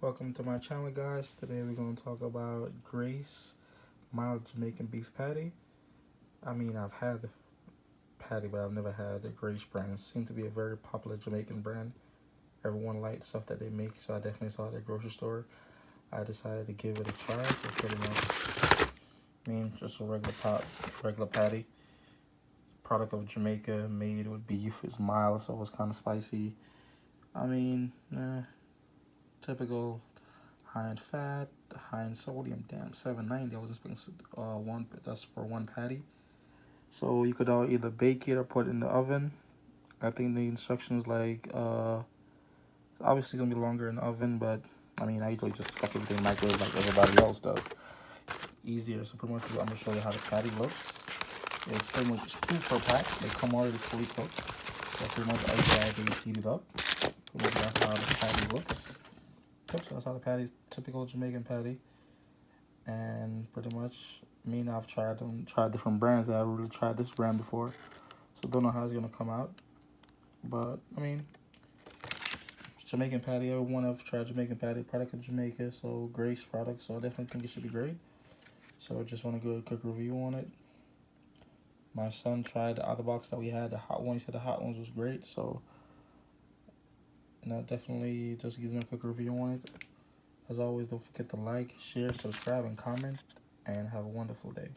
Welcome to my channel, guys. Today we're going to talk about Crace mild Jamaican beef patty. I've had patty, but I've never had the Crace brand. It seems to be a very popular Jamaican brand. Everyone likes stuff that they make, so I definitely saw it at the grocery store. I decided to give it a try. So pretty much, just a regular patty. Product of Jamaica, made with beef. It's mild, so it's kind of spicy. Typical. High in fat, high in sodium. Damn, 790. I was expecting one. That's for one patty. So you could either bake it or put it in the oven. I think the instructions obviously gonna be longer in the oven, but I usually just stuck everything in the microwave like everybody else does. Easier. So pretty much I'm gonna show you how the patty looks. It's pretty much 2 per pack. They come already fully cooked. So pretty much I they heat it up. Pretty much that's how the patty looks. So that's how the patty, typical Jamaican patty. And pretty much, I've tried different brands. I haven't really tried this brand before, so don't know how it's gonna come out. But Jamaican patty. Everyone I've tried Jamaican patty, product of Jamaica, so Crace product. So I definitely think it should be great. So I just want to go a quick review on it. My son tried the other box that we had, the hot one. He said the hot ones was great. So definitely just give them a quick review on it. As always, don't forget to like, share, subscribe, and comment, and have a wonderful day.